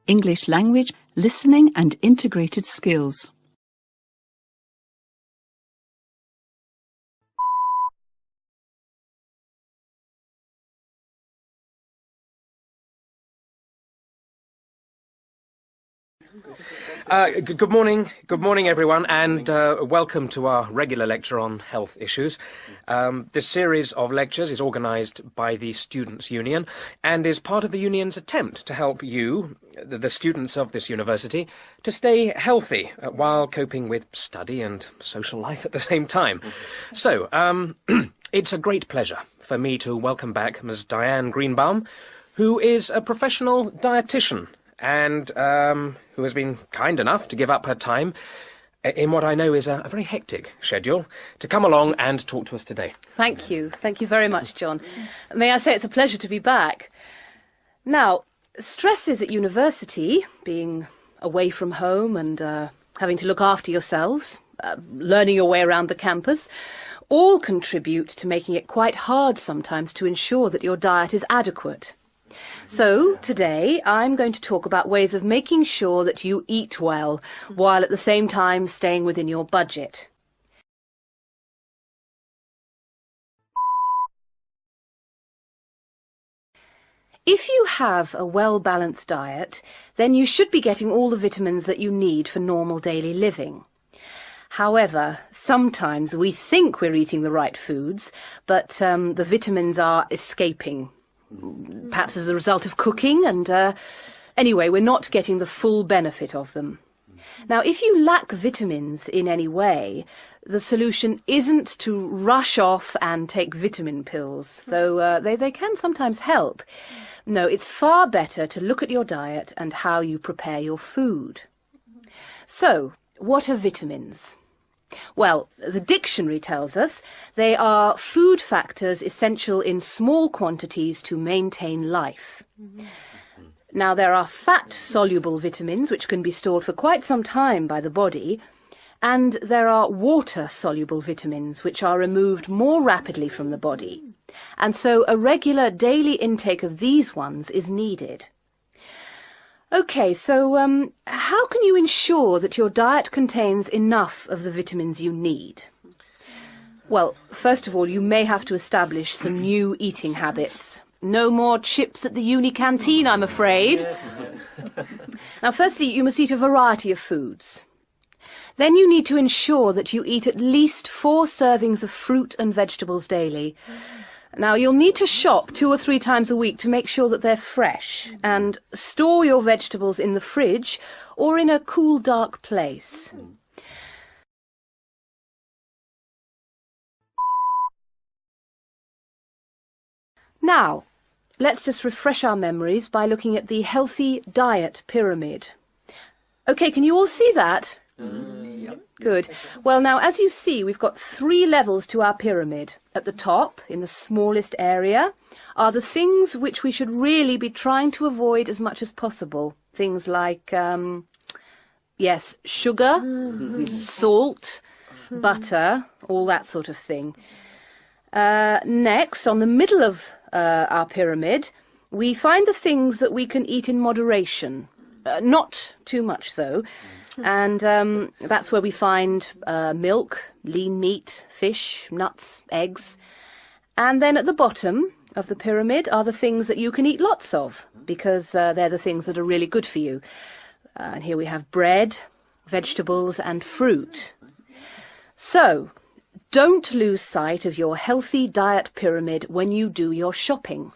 English language, listening and integrated skills. Good morning everyone, and welcome to our regular lecture on health issues. This series of lectures is organised by the Students' Union and is part of the Union's attempt to help you, the students of this university, to stay healthy while coping with study and social life at the same time. So, it's a great pleasure for me to welcome back Ms. Diane Greenbaum, who is a professional dietitian and who has been kind enough to give up her time in what I know is a very hectic schedule to come along and talk to us today. Thank you. Thank you very much, John. May I say it's a pleasure to be back. Now, stresses at university, being away from home and having to look after yourselves, learning your way around the campus, all contribute to making it quite hard sometimes to ensure that your diet is adequate. So, today, I'm going to talk about ways of making sure that you eat well, while at the same time staying within your budget. If you have a well-balanced diet, then you should be getting all the vitamins that you need for normal daily living. However, sometimes we think we're eating the right foods, but the vitamins are escaping. Perhaps as a result of cooking, and anyway, we're not getting the full benefit of them. Now, if you lack vitamins in any way, the solution isn't to rush off and take vitamin pills, though they can sometimes help. No, it's far better to look at your diet and how you prepare your food. So, what are vitamins? Well, the dictionary tells us they are food factors essential in small quantities to maintain life. Now, there are fat-soluble vitamins which can be stored for quite some time by the body, and there are water-soluble vitamins which are removed more rapidly from the body, and so a regular daily intake of these ones is needed. OK, so how can you ensure that your diet contains enough of the vitamins you need? Well, first of all, you may have to establish some new eating habits. No more chips at the uni canteen, I'm afraid. Now, firstly, you must eat a variety of foods. Then you need to ensure that you eat at least 4 servings of fruit and vegetables daily. Now, you'll need to shop 2 or 3 times a week to make sure that they're fresh, and store your vegetables in the fridge or in a cool, dark place. Now, let's just refresh our memories by looking at the healthy diet pyramid. OK, can you all see that? Yep. Good. Well, now, as you see, we've got 3 levels to our pyramid. At the top, in the smallest area, are the things which we should really be trying to avoid as much as possible. Things like, yes, sugar, salt, butter, all that sort of thing. Next, on the middle of our pyramid, we find the things that we can eat in moderation. Not too much, though. And that's where we find milk, lean meat, fish, nuts, eggs. And then at the bottom of the pyramid are the things that you can eat lots of, because they're the things that are really good for you. And here we have bread, vegetables and fruit. So, don't lose sight of your healthy diet pyramid when you do your shopping.